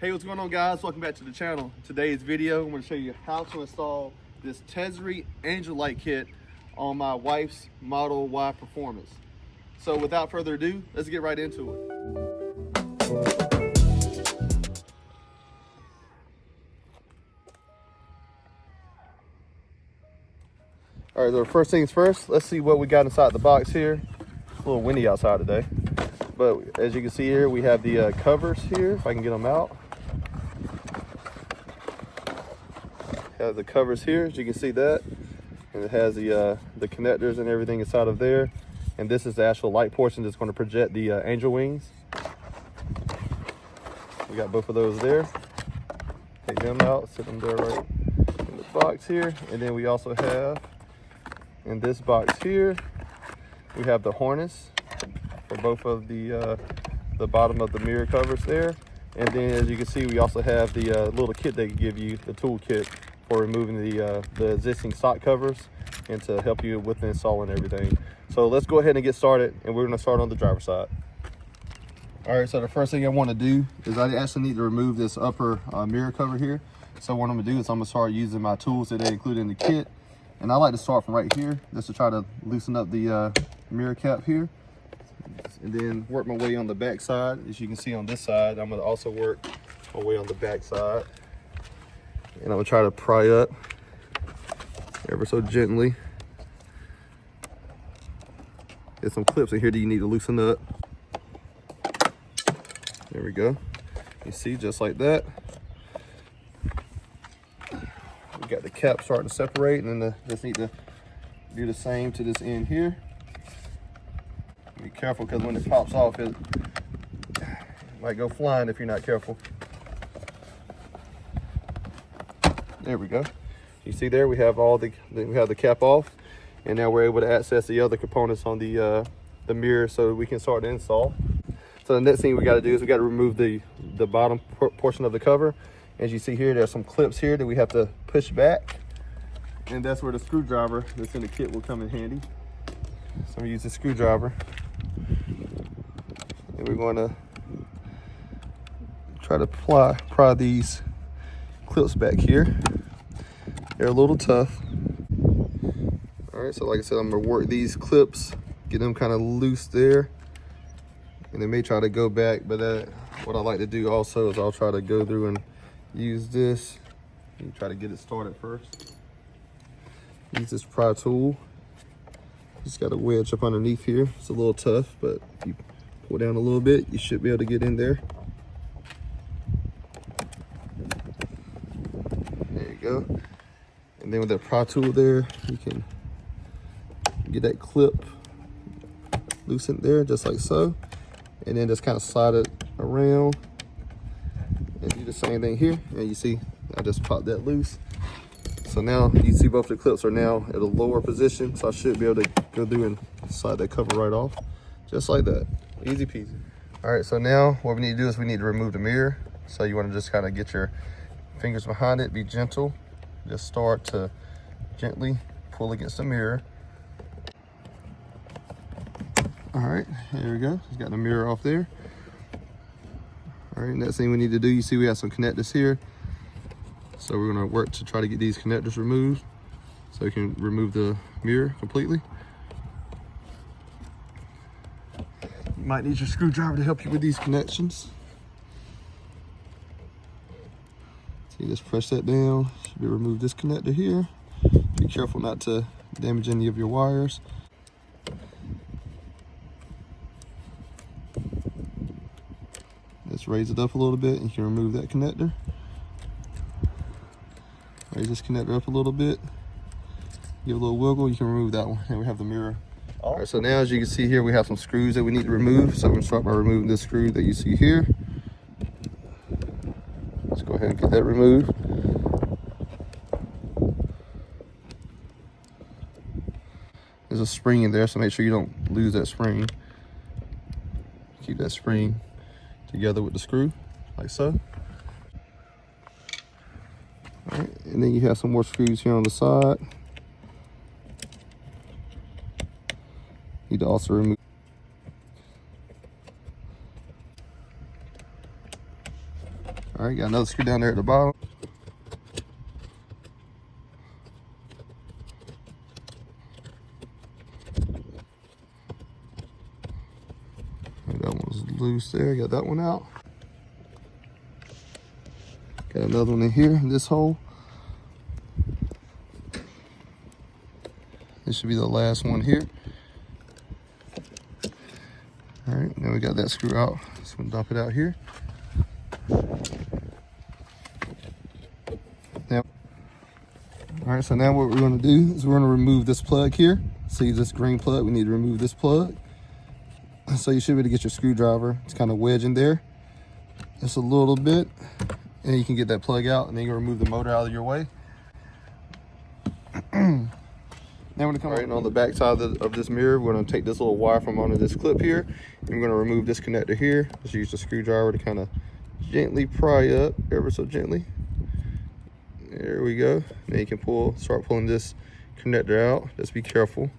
Hey, what's going on, guys? Welcome back to the channel. Today's video, I'm going to show you how to install this Tesery Angel Light kit on my wife's Model Y Performance. So without further ado, let's get right into it. All right, so first things first, let's see what we got inside the box here. It's a little windy outside today, but as you can see here, we have the covers here, if I can get them out. Have the covers here, as you can see that, and it has the connectors and everything inside of there. And this is the actual light portion that's going to project the angel wings. We got both of those there. Take them out, sit them there right in the box here. And then we also have in this box here, we have the harness for both of the bottom of the mirror covers there. And then as you can see, we also have the little kit they give you, the tool kit, for removing the existing stock covers and to help you with the install and everything. So let's go ahead and get started, and we're going to start on the driver's side. All right, so the first thing I want to do is I actually need to remove this upper mirror cover here. So what I'm going to do is I'm going to start using my tools that they include in the kit. And I like to start from right here just to try to loosen up the mirror cap here. And then work my way on the back side. As you can see on this side, I'm going to also work my way on the back side. And I'm gonna try to pry up ever so gently. There's some clips in here that you need to loosen up. There we go. You see, just like that. We got the cap starting to separate, and then just need to do the same to this end here. Be careful, because when it pops off, it might go flying if you're not careful. There we go. You see there, we have the cap off, and now we're able to access the other components on the mirror so we can start the install. So the next thing we got to do is we got to remove the bottom portion of the cover. As you see here, there's some clips here that we have to push back, and that's where the screwdriver that's in the kit will come in handy. So I'm gonna use the screwdriver, and we're going to try to pry these clips back here. They're a little tough. All right, so like I said, I'm gonna work these clips, get them kind of loose there, and they may try to go back, but what I like to do also is I'll try to go through and use this and try to get it started first. Use this pry tool. Just got a wedge up underneath here. It's a little tough, but if you pull down a little bit, you should be able to get in there. Go. And then with that pry tool there, you can get that clip loosened there, just like so. And then just kind of slide it around and do the same thing here. And you see, I just popped that loose. So now you see both the clips are now at a lower position. So I should be able to go through and slide that cover right off, just like that. Easy peasy. All right, so now what we need to do is we need to remove the mirror. So you want to just kind of get your fingers behind it, be gentle. Just start to gently pull against the mirror. All right, there we go. Just got the mirror off there. All right, next thing we need to do, you see we have some connectors here. So we're gonna work to try to get these connectors removed so we can remove the mirror completely. You might need your screwdriver to help you with these connections. You just press that down. Should be remove this connector here. Be careful not to damage any of your wires. Let's raise it up a little bit, and you can remove that connector. Raise this connector up a little bit. Give a little wiggle, you can remove that one, and we have the mirror. All right, so now as you can see here, we have some screws that we need to remove. So I'm gonna start by removing this screw that you see here. Let's go ahead and get that removed. There's a spring in there, so make sure you don't lose that spring. Keep that spring together with the screw, like so. All right, and then you have some more screws here on the side. Need to also remove. All right, got another screw down there at the bottom. That one's loose there, got that one out. Got another one in here, in this hole. This should be the last one here. All right, now we got that screw out. So we'll dump it out here. Now, all right, so now what we're gonna do is we're gonna remove this plug here. See this green plug, we need to remove this plug. So you should be able to get your screwdriver. It's kind of wedging there. Just a little bit. And you can get that plug out, and then you remove the motor out of your way. Now we're gonna come right on the back side of this mirror. We're gonna take this little wire from under this clip here, and we're gonna remove this connector here. Just use the screwdriver to kind of gently pry up, ever so gently. There we go. Now you can start pulling this connector out. Just be careful.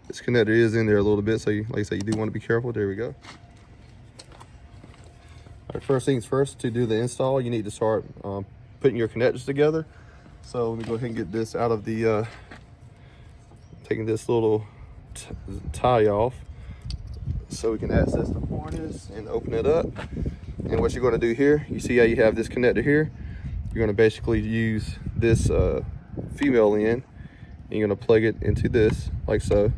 This connector is in there a little bit, so like I said, you do want to be careful. There we go. All right, first things first, to do the install, you need to start putting your connectors together. So let me go ahead and get this out of the, taking this little tie off so we can access the harness and open it up. And what you're going to do here, you see how you have this connector here? You're going to basically use this female end, and you're going to plug it into this like so.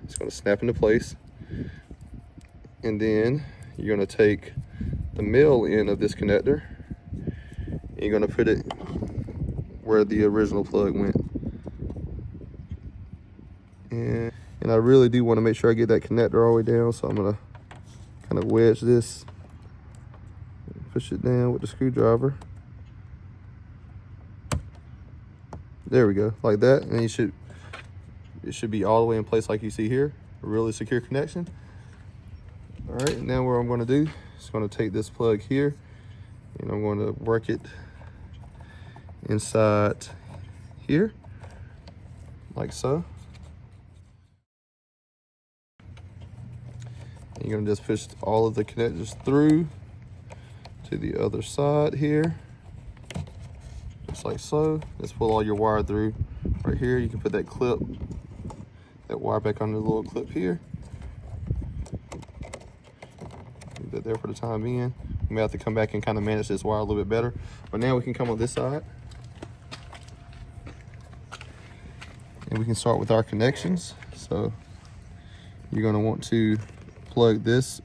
It's going to snap into place, and then you're going to take the male end of this connector and you're going to put it where the original plug went. And I really do want to make sure I get that connector all the way down, so I'm going to kind of wedge this, push it down with the screwdriver. There we go, like that, and it should be all the way in place like you see here. A really secure connection. All right, now what I'm going to do is going to take this plug here, and I'm going to work it inside here, like so. And you're going to just push all of the connectors through to the other side here, just like so. Just pull all your wire through right here. You can put that wire back on the little clip here. Leave that there for the time being. We may have to come back and kind of manage this wire a little bit better. But now we can come on this side, and we can start with our connections. So you're going to want to plug this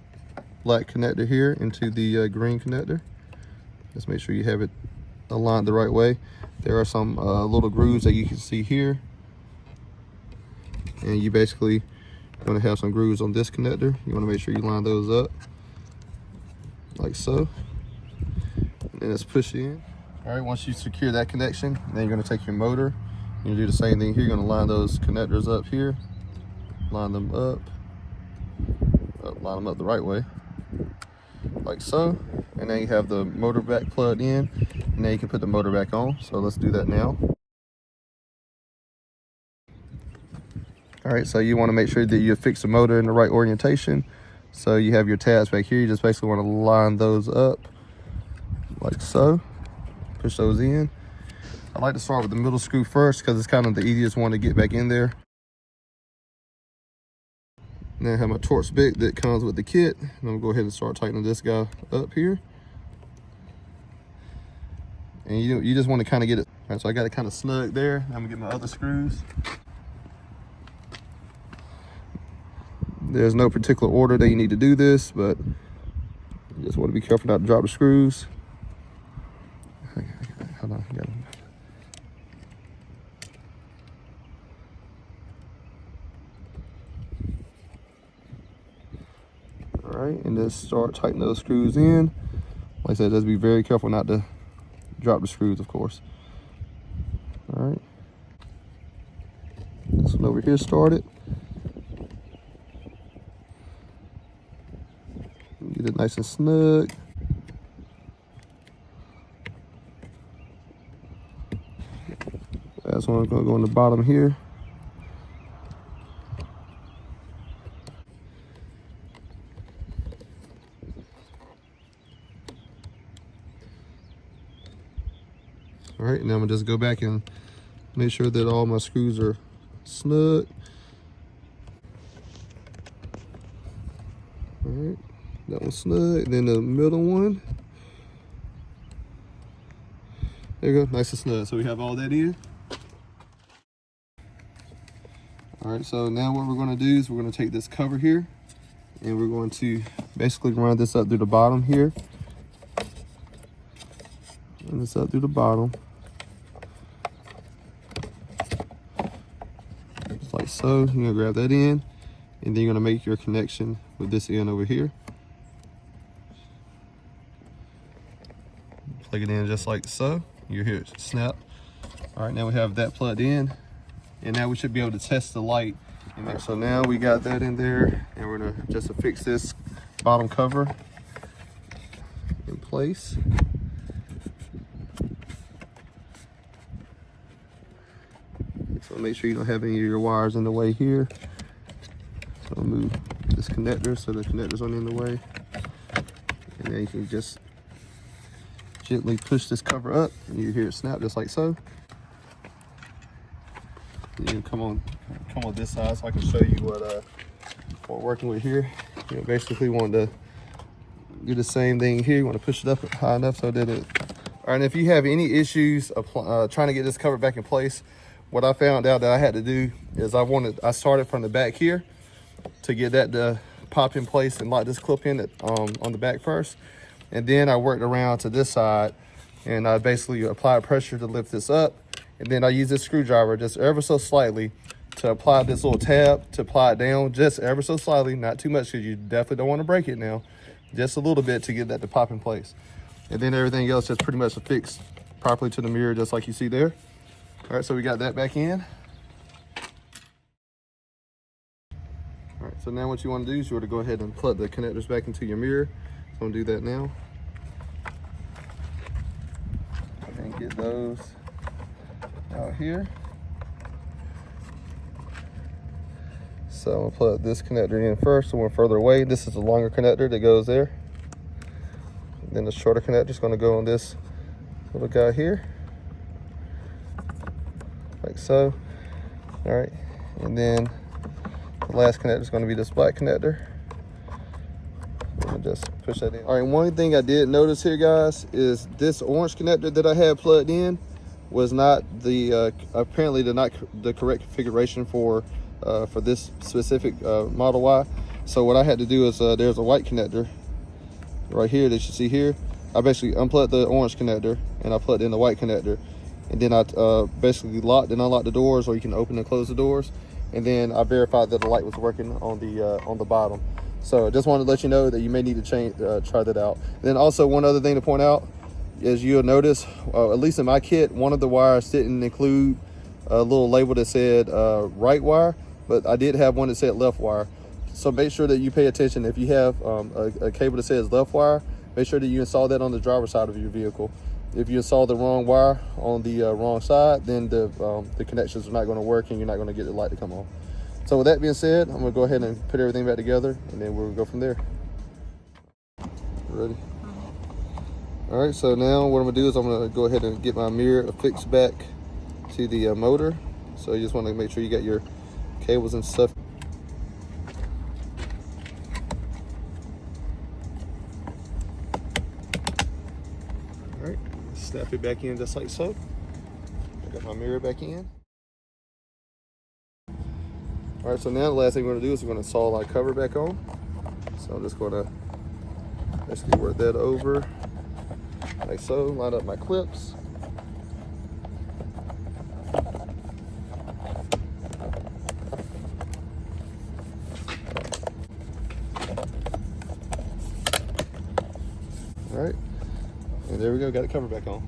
black connector here into the green connector. Just make sure you have it aligned the right way. There are some little grooves that you can see here, and you basically want to have some grooves on this connector. You want to make sure you line those up like so, and then let's push it in. All right, once you secure that connection, then you're going to take your motor and you do the same thing here. You're going to line those connectors up here, line them up, line them up the right way, like so. And then you have the motor back plugged in, and then you can put the motor back on. So let's do that now. All right, so you want to make sure that you fix the motor in the right orientation. So you have your tabs back here. You just basically want to line those up like so. Push those in. I like to start with the middle screw first because it's kind of the easiest one to get back in there. And then I have my Torx bit that comes with the kit. And I'm gonna go ahead and start tightening this guy up here. And you just want to kind of get it. All right, so I got it kind of snug there. I'm gonna get my other screws. There's no particular order that you need to do this, but you just want to be careful not to drop the screws. Hold on, got them. All right, and just start tightening those screws in. Like I said, just be very careful not to drop the screws, of course. All right, this one over here started. Get it nice and snug. Last one, I'm gonna go on the bottom here. All right, now I'm gonna just go back and make sure that all my screws are snug. All right, that one's snug. And then the middle one. There you go, nice and snug. So we have all that in. All right, so now what we're gonna do is we're gonna take this cover here and we're going to basically run this up through the bottom here. Run this up through the bottom. Just like so. You're gonna grab that in and then you're gonna make your connection with this end over here. Plug it in just like so. You hear it snap. All right, now we have that plugged in, and now we should be able to test the light. And so now we got that in there, and we're gonna just affix this bottom cover in place. So make sure you don't have any of your wires in the way here. So I'll move this connector so the connectors aren't in the way. And then you can just gently push this cover up and you hear it snap just like so. You can come on this side so I can show you what we're working with here. You know, basically want to do the same thing here. You want to push it up high enough so that it. All right, and if you have any issues trying to get this cover back in place, what I found out that I had to do is I started from the back here to get that to pop in place and lock this clip in on the back first. And then I worked around to this side and I basically applied pressure to lift this up. And then I use this screwdriver just ever so slightly to apply this little tab to apply it down just ever so slightly, not too much because you definitely don't want to break it now. Just a little bit to get that to pop in place. And then everything else just pretty much affixed properly to the mirror just like you see there. All right, so we got that back in. All right, so now what you want to do is you want to go ahead and plug the connectors back into your mirror. So I'm going to do that now. And get those out here. So I'm going to plug this connector in first, the one further away. This is the longer connector that goes there. Then the shorter connector is going to go on this little guy here. Like so. All right, and then the last connector is going to be this black connector. I'm gonna just push that in. All right, one thing I did notice here, guys, is this orange connector that I had plugged in was not the apparently not the correct configuration for this specific Model Y. So what I had to do is there's a white connector right here that you see here. I basically unplugged the orange connector and I plugged in the white connector. And then I basically locked and unlocked the doors, or you can open and close the doors. And then I verified that the light was working on the bottom. So I just wanted to let you know that you may need to try that out. And then also one other thing to point out is you'll notice, at least in my kit, one of the wires didn't include a little label that said right wire, but I did have one that said left wire. So make sure that you pay attention. If you have a cable that says left wire, make sure that you install that on the driver's side of your vehicle. If you install the wrong wire on the wrong side, then the connections are not going to work and you're not going to get the light to come on. So with that being said, I'm going to go ahead and put everything back together and then we'll go from there. Ready? All right, so now what I'm going to do is I'm going to go ahead and get my mirror affixed back to the motor. So you just want to make sure you got your cables and stuff. All right, snap it back in just like so. I got my mirror back in. All right, so now the last thing we're gonna do is we're gonna install our cover back on. So I'm just gonna basically work that over like so, line up my clips. All right, and there we go, got the cover back on.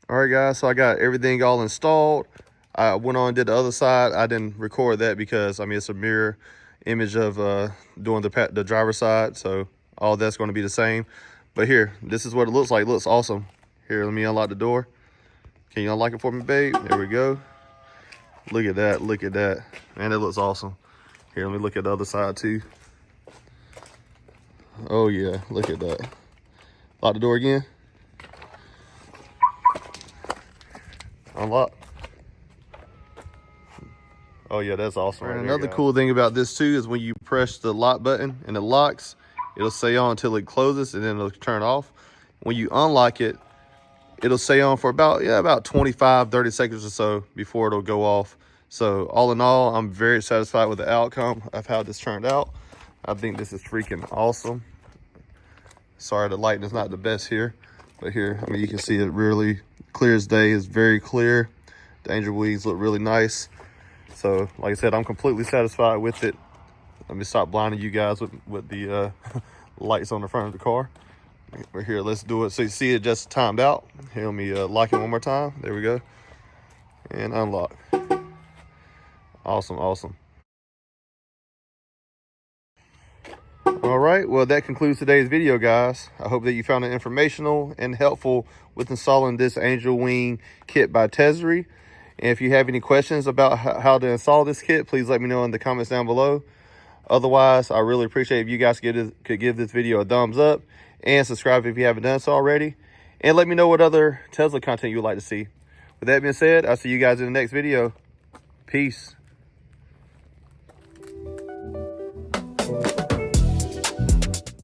All right, guys, so I got everything all installed. I went on and did the other side. I didn't record that because, I mean, it's a mirror image of doing the driver's side, so all that's going to be the same. But here, this is what it looks like. It looks awesome. Here, let me unlock the door. Can you unlock it for me, babe? There we go. Look at that. Look at that. Man, it looks awesome. Here, let me look at the other side, too. Oh, yeah. Look at that. Lock the door again. unlock. Oh yeah, that's awesome. Right, another cool thing about this too is when you press the lock button and it locks, it'll stay on until it closes and then it'll turn off. When you unlock it, it'll stay on for about 25, 30 seconds or so before it'll go off. So all in all, I'm very satisfied with the outcome of how this turned out. I think this is freaking awesome. Sorry, the lighting is not the best here, but here, I mean, you can see it really clear as day. It's very clear. The Angel Wings look really nice. So, like I said, I'm completely satisfied with it. Let me stop blinding you guys with the lights on the front of the car. We're here, let's do it. So you see it just timed out. Here, let me lock it one more time. There we go. And unlock. Awesome, awesome. All right, well, that concludes today's video, guys. I hope that you found it informational and helpful with installing this Angel Wing kit by Tesery. And if you have any questions about how to install this kit, please let me know in the comments down below. Otherwise, I really appreciate if you guys could give this video a thumbs up and subscribe if you haven't done so already. And let me know what other Tesla content you would like to see. With that being said, I'll see you guys in the next video. Peace.